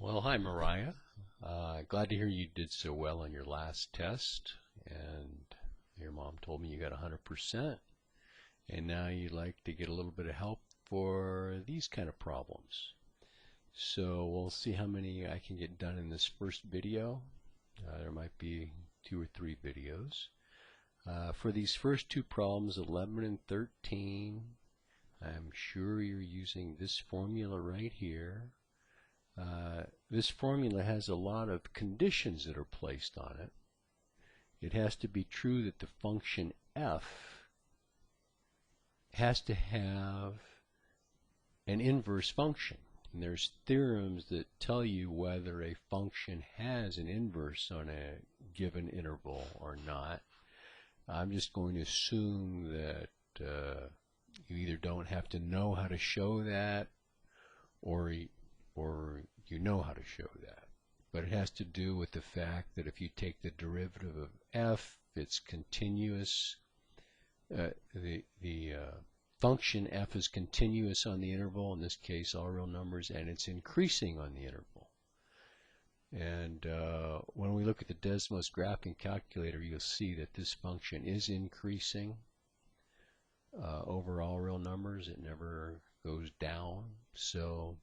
Well, hi Mariah. Glad to hear you did so well on your last test, and your mom told me you got 100%, and now you'd like to get a little bit of help for these kind of problems. So we'll see how many I can get done in this first video. There might be 2 or 3 videos. For these first two problems, 11 and 13, I'm sure you're using this formula right here. This formula has a lot of conditions that are placed on it. It has to be true that the function f has to have an inverse function. And there's theorems that tell you whether a function has an inverse on a given interval or not. I'm just going to assume that you either don't have to know how to show that or you know how to show that. But it has to do with the fact that if you take the derivative of f, it's continuous. The function f is continuous on the interval, in this case all real numbers, and it's increasing on the interval. And when we look at the Desmos graphing calculator, you'll see that this function is increasing over all real numbers. It never goes down. So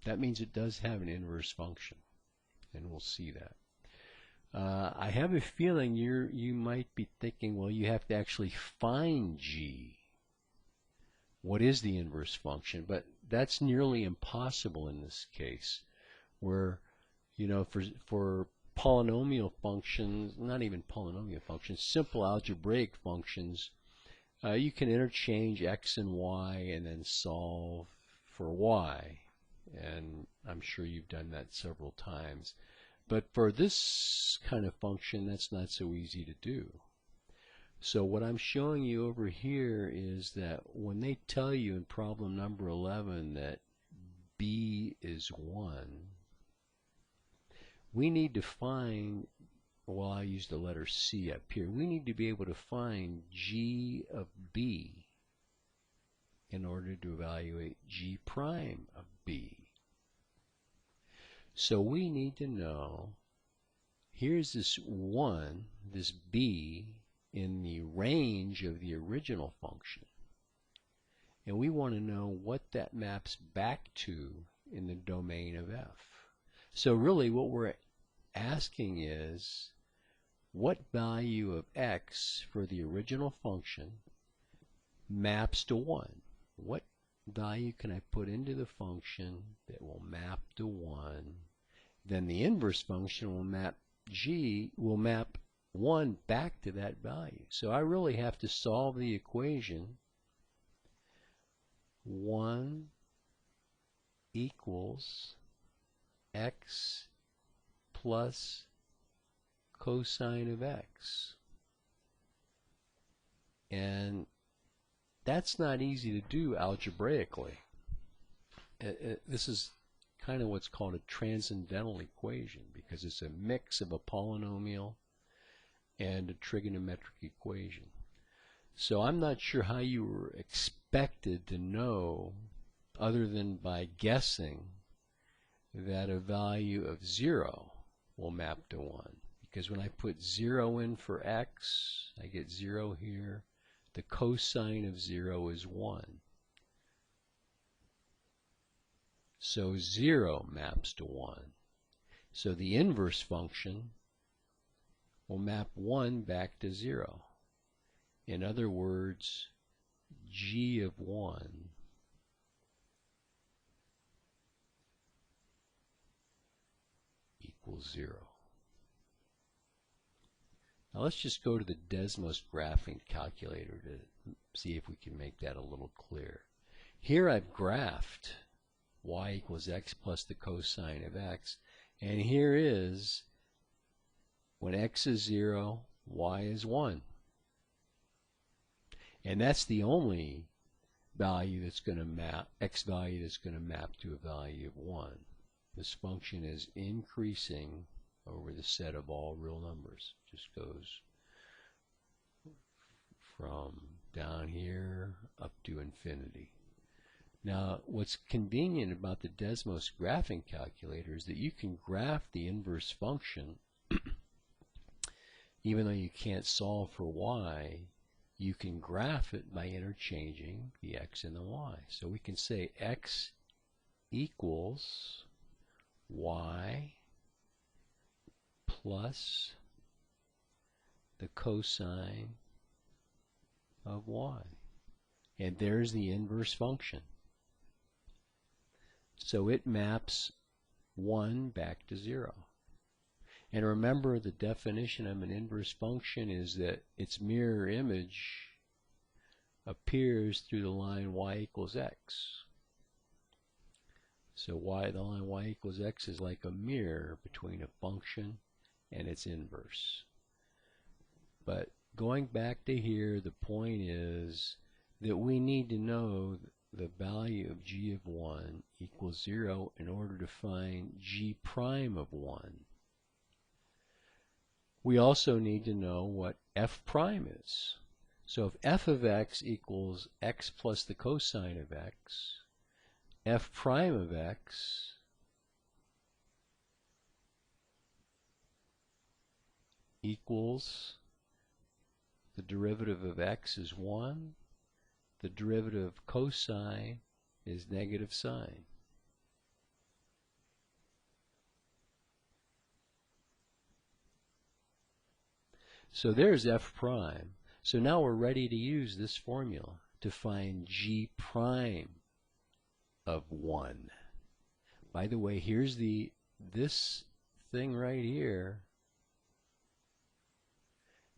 that means it does have an inverse function, and we'll see that. I have a feeling you might be thinking, well, you have to actually find g. What is the inverse function? But that's nearly impossible in this case, where, you know, for polynomial functions, not even polynomial functions, simple algebraic functions, you can interchange x and y and then solve for y. And I'm sure you've done that several times. But for this kind of function, that's not so easy to do. So what I'm showing you over here is that when they tell you in problem number 11 that b is 1, we need to find, well, I use the letter C up here, we need to be able to find g of b in order to evaluate g prime of b. So we need to know, here's this 1, this b, in the range of the original function. And we want to know what that maps back to in the domain of f. So really what we're asking is, what value of x for the original function maps to 1? What value can I put into the function that will map to 1? Then the inverse function will map 1 back to that value. So I really have to solve the equation 1 equals x plus cosine of x. And that's not easy to do algebraically. This is kind of what's called a transcendental equation, because it's a mix of a polynomial and a trigonometric equation. So I'm not sure how you were expected to know, other than by guessing, that a value of 0 will map to 1. Because when I put 0 in for x, I get 0 here. The cosine of 0 is 1. So 0 maps to 1. So the inverse function will map 1 back to 0. In other words, g of 1 equals 0. Now let's just go to the Desmos graphing calculator to see if we can make that a little clearer. Here I've graphed y equals x plus the cosine of x, and here is when x is 0, y is 1. And that's the only value that's going to map, x value that's going to map to a value of 1. This function is increasing over the set of all real numbers. Just goes from down here up to infinity. Now, what's convenient about the Desmos graphing calculator is that you can graph the inverse function even though you can't solve for y. You can graph it by interchanging the x and the y. So we can say x equals y plus the cosine of y. And there's the inverse function. So it maps 1 back to 0. And remember, the definition of an inverse function is that its mirror image appears through the line y equals x. So the line y equals x is like a mirror between a function and its inverse. But going back to here, the point is that we need to know the value of g of 1 equals 0 in order to find g prime of 1. We also need to know what f prime is. So if f of x equals x plus the cosine of x, f prime of x equals the derivative of x is 1, the derivative of cosine is negative sine. So there's f prime. So now we're ready to use this formula to find g prime of 1. By the way, here's this thing right here.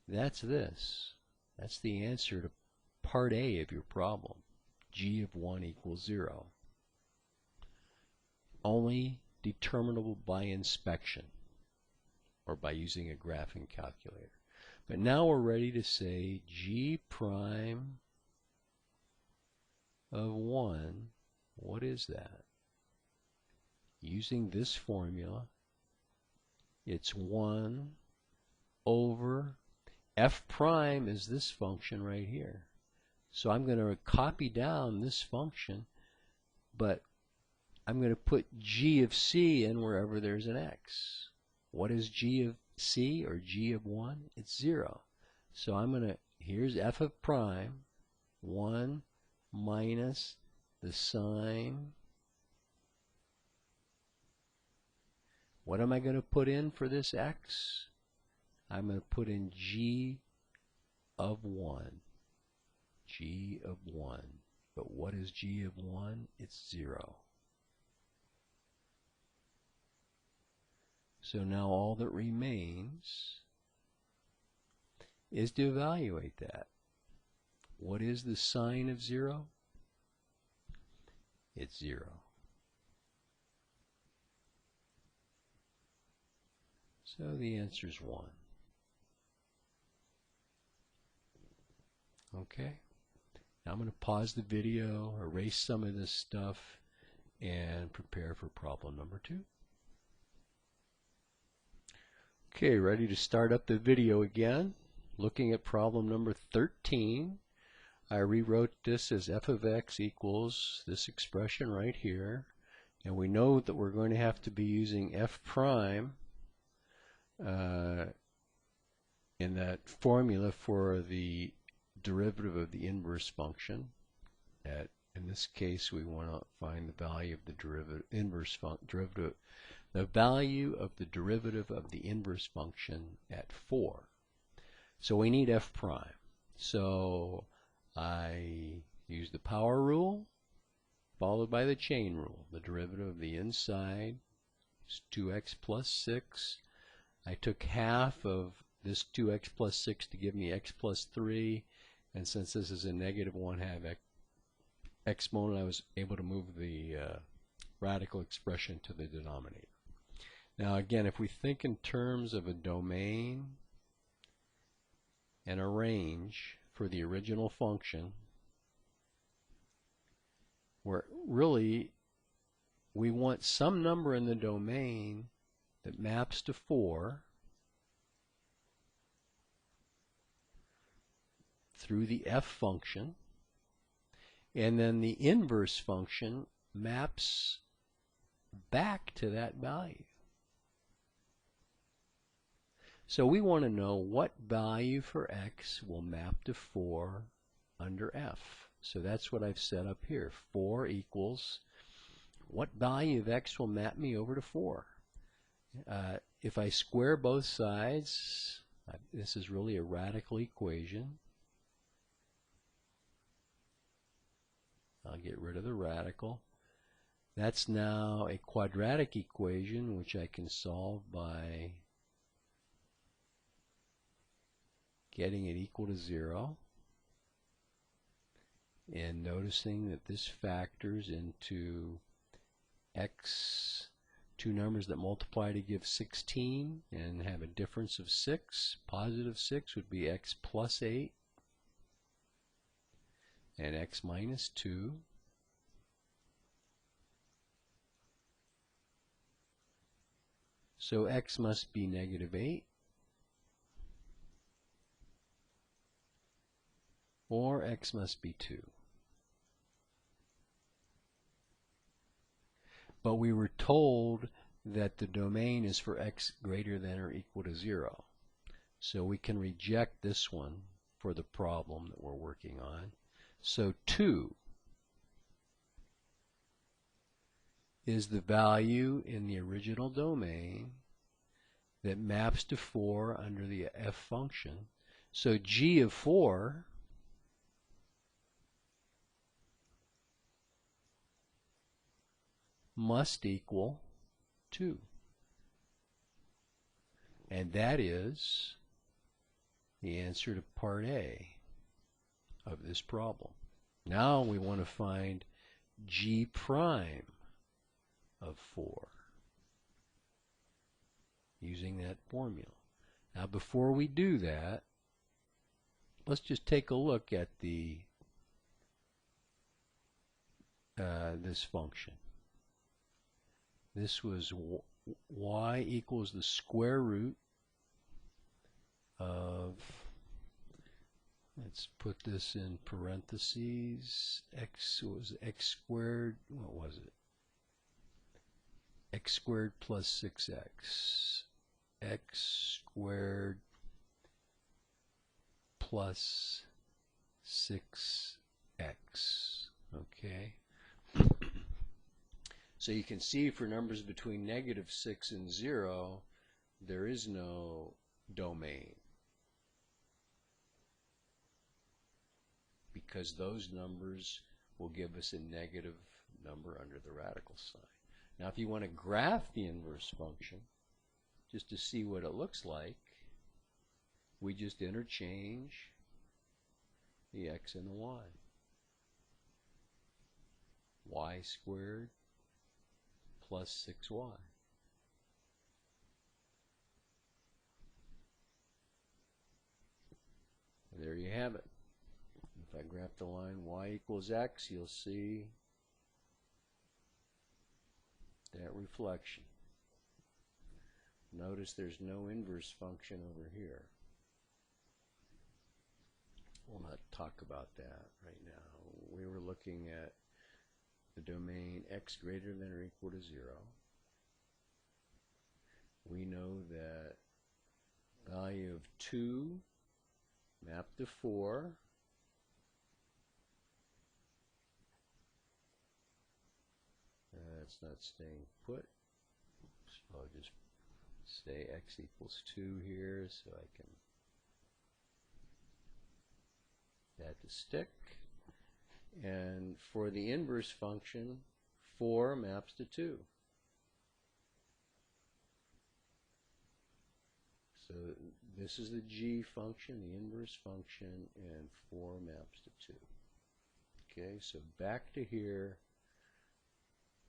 That's this. That's the answer to part A of your problem. G of 1 equals 0. Only determinable by inspection or by using a graphing calculator. But now we're ready to say g prime of 1, what is that? Using this formula, it's 1 over f prime is this function right here. So I'm going to copy down this function, but I'm going to put g of c in wherever there's an x. What is g of c or g of 1? It's 0. So I'm going to, here's f of prime, 1 minus the sine. What am I going to put in for this x? I'm going to put in g of 1. G of 1. But what is g of 1? It's 0. So now all that remains is to evaluate that. What is the sine of 0? It's 0. So the answer is 1. Okay. Now I'm going to pause the video, erase some of this stuff, and prepare for problem number 2. Okay, ready to start up the video again. Looking at problem number 13. I rewrote this as f of x equals this expression right here. And we know that we're going to have to be using f prime in that formula for the derivative of the inverse function. In this case, we want to find the value of the the value of the derivative of the inverse function at 4. So we need f prime. So I use the power rule followed by the chain rule. The derivative of the inside is 2x plus 6. I took half of this 2x plus 6 to give me x plus 3. And since this is a negative 1/2 exponent, I was able to move the radical expression to the denominator. Now again, if we think in terms of a domain and a range for the original function, where really we want some number in the domain that maps to 4 through the f function, And then the inverse function maps back to that value. So we want to know what value for x will map to 4 under f. So that's what I've set up here. 4 equals what value of x will map me over to 4. If I square both sides, this is really a radical equation. I'll get rid of the radical. That's now a quadratic equation which I can solve by getting it equal to 0 and noticing that this factors into x, two numbers that multiply to give 16 and have a difference of 6. Positive 6 would be x plus 8 and x minus 2. So x must be negative 8 or x must be 2. But we were told that the domain is for x greater than or equal to 0. So we can reject this one for the problem that we're working on. So 2 is the value in the original domain that maps to 4 under the f function. So g of 4 must equal 2. And that is the answer to part A of this problem. Now we want to find g prime of 4 using that formula. Now before we do that, let's just take a look at the this function. This was y equals the square root of, let's put this in parentheses, x was x squared, what was it? X squared plus 6x. X squared plus 6x. Okay? So you can see for numbers between negative 6 and 0, there is no domain, because those numbers will give us a negative number under the radical sign. Now if you want to graph the inverse function, just to see what it looks like, we just interchange the x and the y. Y squared plus 6y. There you have it. If I graph the line y equals x, you'll see that reflection. Notice there's no inverse function over here. We'll not talk about that right now. We were looking at the domain x greater than or equal to 0. We know that value of 2 mapped to 4 it's not staying put, so I'll just say x equals 2 here so I can that to stick. And for the inverse function, 4 maps to 2. So this is the g function, the inverse function, and 4 maps to 2. Okay, so back to here,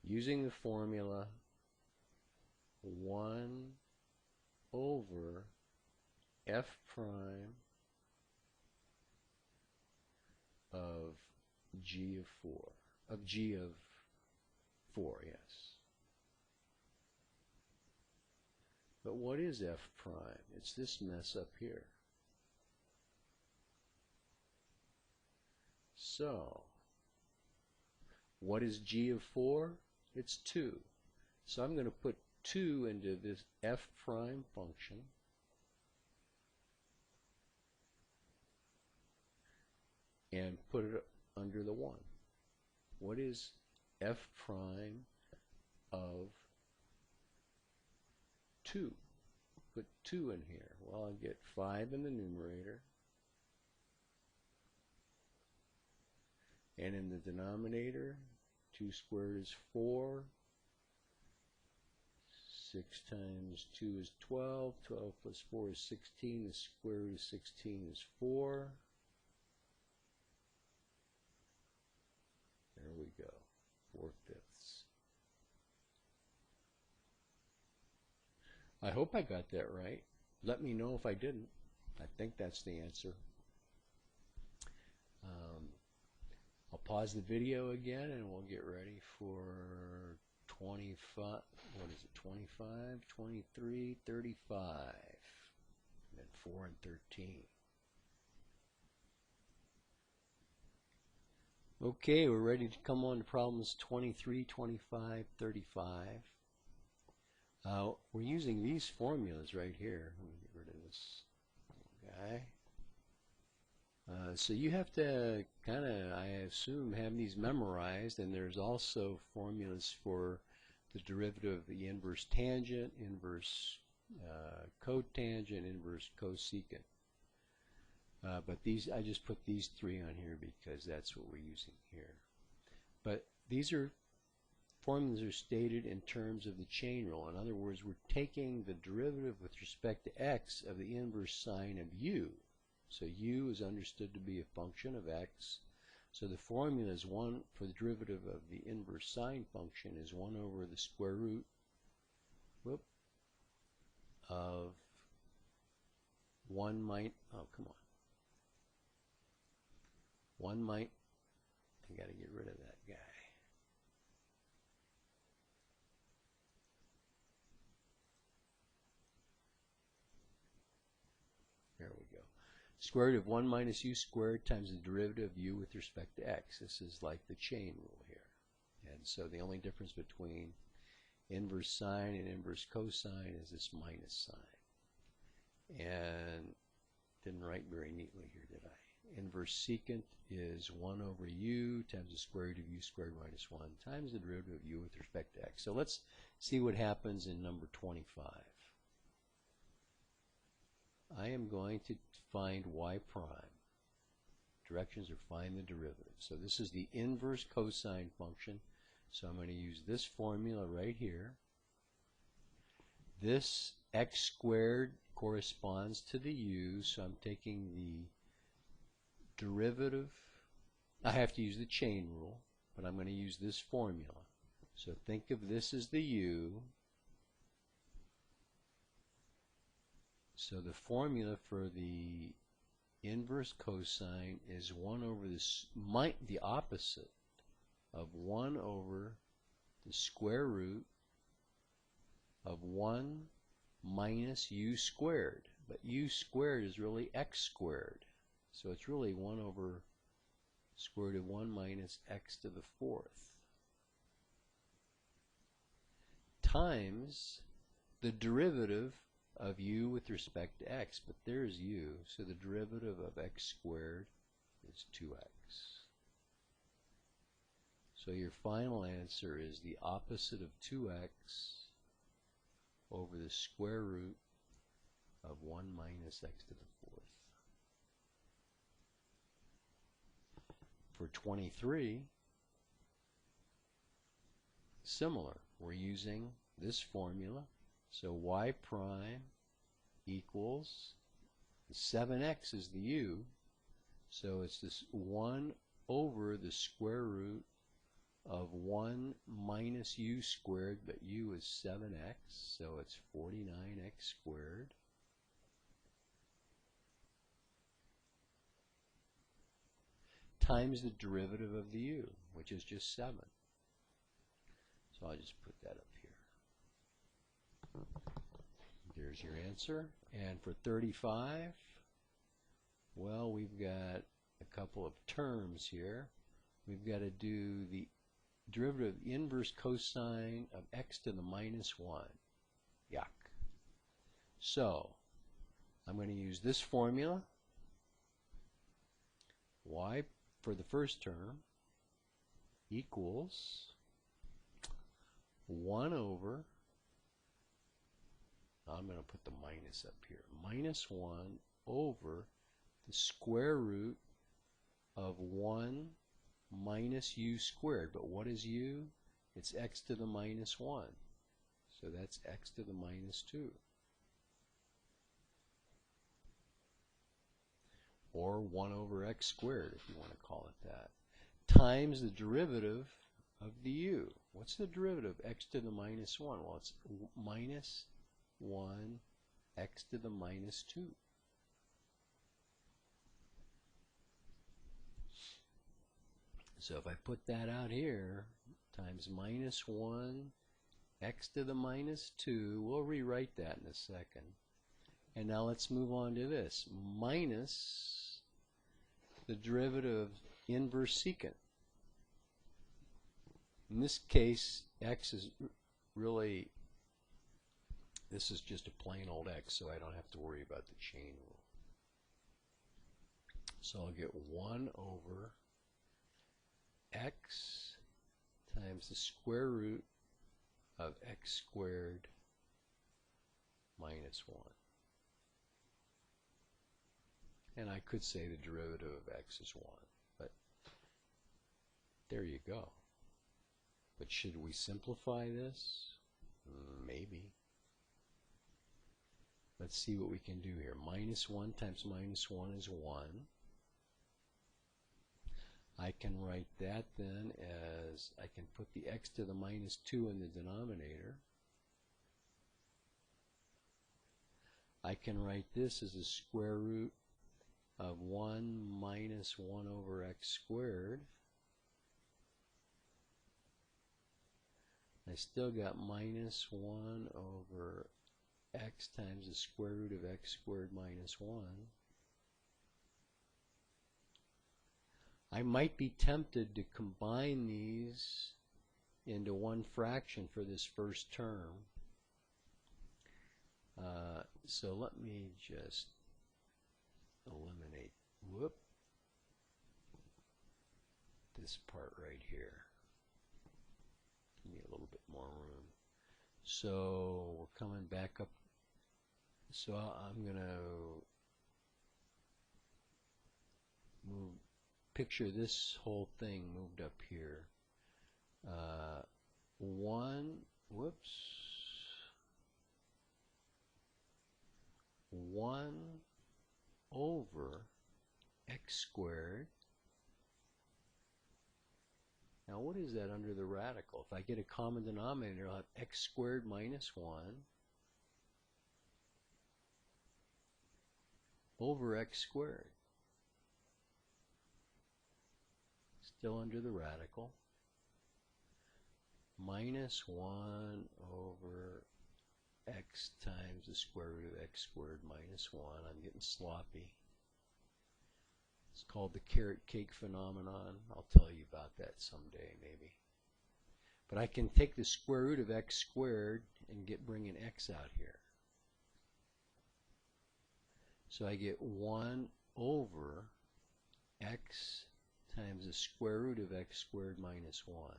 using the formula 1 over f prime of g of 4, of g of 4, yes. But what is f prime? It's this mess up here. So What is g of 4? It's 2. So I'm going to put 2 into this f prime function. And put it under the 1. What is f prime of 2? Put 2 in here. Well, I'll get 5 in the numerator. And in the denominator, 2 squared is 4. 6 times 2 is 12. 12 plus 4 is 16. The square root of 16 is 4. There we go. 4/5. I hope I got that right. Let me know if I didn't. I think that's the answer. I'll pause the video again and we'll get ready for 25, what is it, 25, 23, 35, and then 4 and 13. Okay, we're ready to come on to problems 23, 25, 35. We're using these formulas right here. Let me get rid of this guy. So you have to kind of, I assume, have these memorized, and there's also formulas for the derivative of the inverse tangent, inverse cotangent, inverse cosecant. But these, I just put these 3 on here because that's what we're using here. But these formulas are stated in terms of the chain rule. In other words, we're taking the derivative with respect to x of the inverse sine of u. So u is understood to be a function of x. So the formula is 1 for the derivative of the inverse sine function is 1 over the square root of 1 minus, oh come on, 1 minus, I got to get rid of that guy. There we go. Square root of 1 minus u squared times the derivative of u with respect to x. This is like the chain rule here. And so the only difference between inverse sine and inverse cosine is this minus sign. And didn't write very neatly here, did I? Inverse secant is 1 over u times the square root of u squared minus 1 times the derivative of u with respect to x. So let's see what happens in number 25. I am going to find y prime. Directions are find the derivative. So this is the inverse cosine function. So I'm going to use this formula right here. This x squared corresponds to the u, so I'm taking the derivative. I have to use the chain rule, but I'm going to use this formula. So think of this as the u. So the formula for the inverse cosine is 1 over the opposite of 1 over the square root of 1 minus u squared. But u squared is really x squared. So it's really 1 over square root of 1 minus x to the 4th times the derivative of u with respect to x, but there's u, so the derivative of x squared is 2x. So your final answer is the opposite of 2x over the square root of 1 minus x to the 4th. For 23, similar. We're using this formula. So y prime equals 7x is the u, so it's this 1 over the square root of 1 minus u squared, but u is 7x, so it's 49x squared times the derivative of the u, which is just 7. So I'll just put that up here. There's your answer. And for 35, well, we've got a couple of terms here. We've got to do the derivative of the inverse cosine of x to the minus 1. Yuck. So I'm going to use this formula. Y for the first term equals 1 over, I'm going to put the minus up here, minus 1 over the square root of 1 minus u squared. But what is u? It's x to the minus 1. So that's x to the minus 2. Or 1 over x squared, if you want to call it that, times the derivative of the u. What's the derivative of x to the minus 1? Well, it's minus 1 x to the minus 2. So if I put that out here, times minus 1 x to the minus 2, we'll rewrite that in a second. And now let's move on to this, minus the derivative of inverse secant. In this case, x is really, this is just a plain old x, so I don't have to worry about the chain rule. So I'll get 1 over x times the square root of x squared minus 1. And I could say the derivative of x is 1, but there you go. But should we simplify this? Maybe. Let's see what we can do here. Minus 1 times minus 1 is 1. I can write that then as, I can put the x to the minus 2 in the denominator. I can write this as a square root of 1 minus 1 over x squared. I still got minus 1 over x times the square root of x squared minus 1. I might be tempted to combine these into one fraction for this first term. So let me just eliminate, this part right here. Give me a little bit more room. So we're coming back up. So I'm going to move, picture this whole thing moved up here. 1 over x squared. Now what is that under the radical? If I get a common denominator, I'll have x squared minus 1 over x squared. Still under the radical. Minus 1 over x times the square root of x squared minus 1. I'm getting sloppy. It's called the carrot cake phenomenon. I'll tell you about that someday maybe. But I can take the square root of x squared and bring an x out here. So I get 1 over x times the square root of x squared minus 1.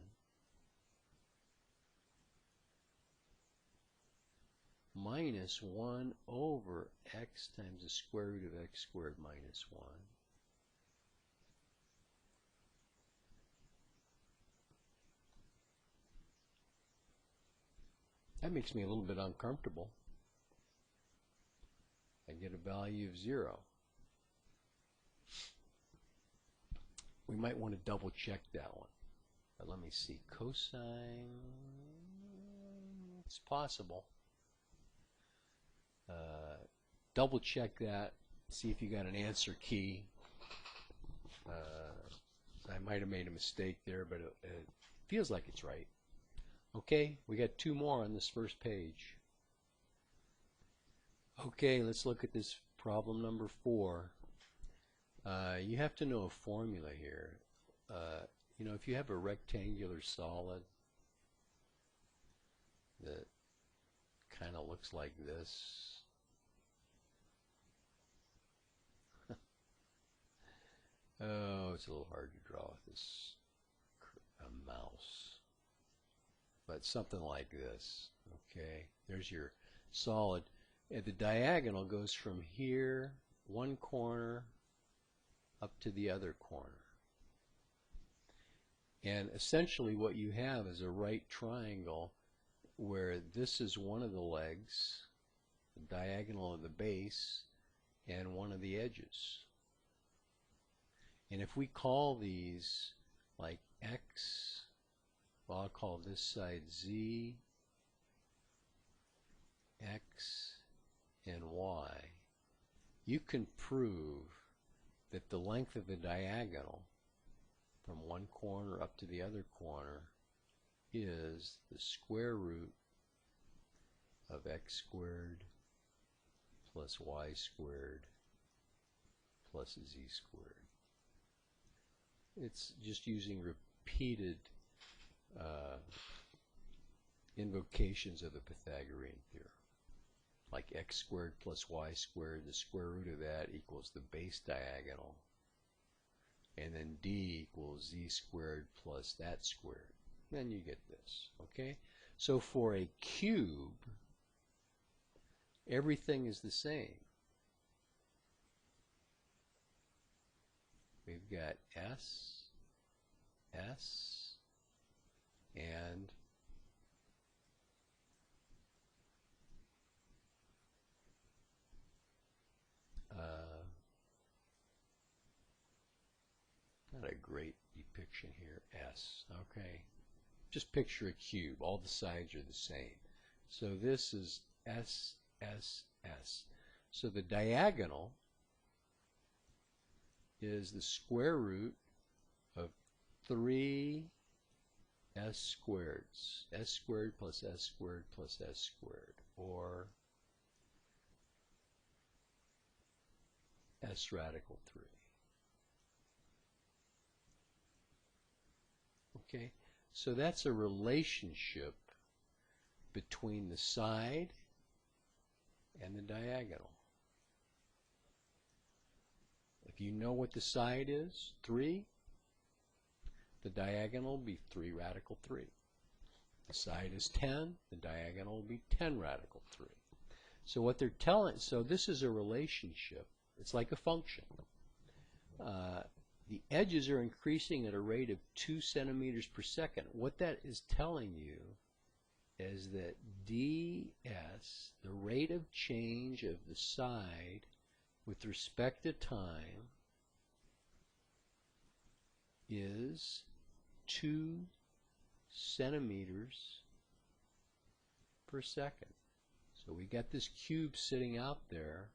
Minus 1 over x times the square root of x squared minus 1. That makes me a little bit uncomfortable. I get a value of 0. We might want to double check that one. But let me see. Cosine, it's possible. Double check that, see if you got an answer key. I might have made a mistake there, but it feels like it's right. Okay, we got 2 more on this first page. Okay, let's look at this problem number 4. You have to know a formula here. You know, if you have a rectangular solid that kind of looks like this, oh, it's a little hard to draw with this mouse, but something like this. Okay, there's your solid, and the diagonal goes from here, one corner, up to the other corner. And essentially what you have is a right triangle where this is one of the legs, the diagonal of the base, and one of the edges. And if we call these like X, well, I'll call this side Z, X, and Y, you can prove that the length of the diagonal from one corner up to the other corner is the square root of x squared plus y squared plus z squared. It's just using repeated invocations of the Pythagorean theorem. Like x squared plus y squared, the square root of that equals the base diagonal. And then d equals z squared plus that squared. Then you get this, okay? So for a cube, everything is the same. We've got S, S, and not a great depiction here, S, okay? Just picture a cube. All the sides are the same. So this is S, S, S. So the diagonal is the square root of 3 S squareds. S squared plus S squared plus S squared, or S radical 3. Okay, so that's a relationship between the side and the diagonal. If you know what the side is, 3, the diagonal will be 3 radical 3. The side is 10, the diagonal will be 10 radical 3. So what they're telling, so this is a relationship. It's like a function. The edges are increasing at a rate of 2 centimeters per second. What that is telling you is that ds, the rate of change of the side with respect to time, is 2 centimeters per second. So we got this cube sitting out there,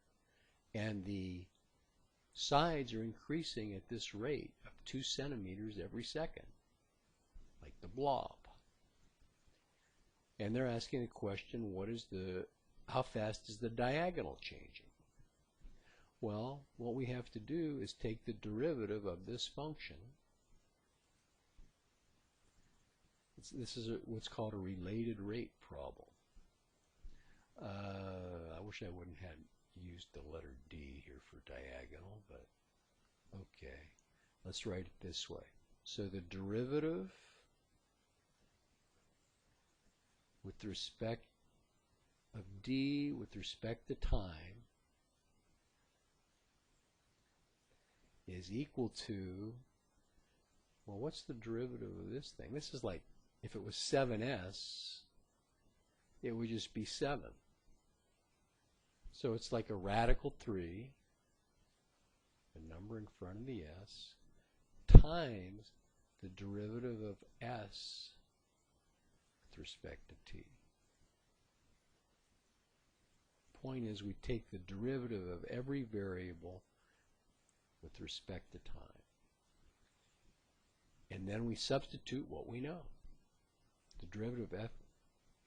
and the sides are increasing at this rate of 2 centimeters every second, like the blob. And they're asking the question, how fast is the diagonal changing? Well, what we have to do is take the derivative of this function. This is what's called a related rate problem. I wish I wouldn't have used the letter D here for diagonal, but okay. Let's write it this way. So the derivative with respect of D with respect to time is equal to, well, what's the derivative of this thing? This is like, if it was 7s, it would just be 7. So it's like a radical 3, the number in front of the s, times the derivative of s with respect to t. Point is, we take the derivative of every variable with respect to time. And then we substitute what we know. The derivative of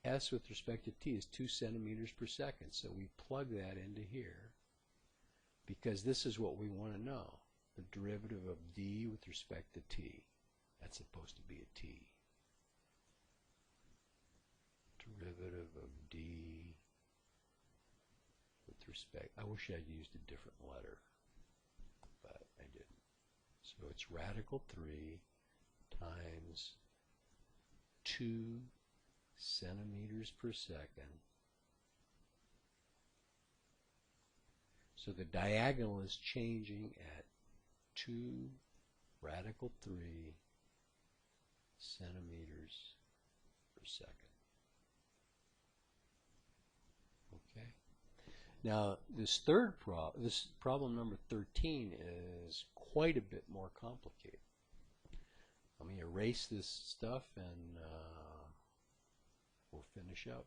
s with respect to t is 2 centimeters per second. So we plug that into here because this is what we want to know, the derivative of d with respect to t. That's supposed to be a t. Derivative of d with respect, I wish I'd used a different letter, but I didn't. So it's radical 3 times 2 centimeters per second. So the diagonal is changing at 2 radical 3 centimeters per second. Okay. Now this this problem number 13 is quite a bit more complicated. Let me erase this stuff and we'll finish up.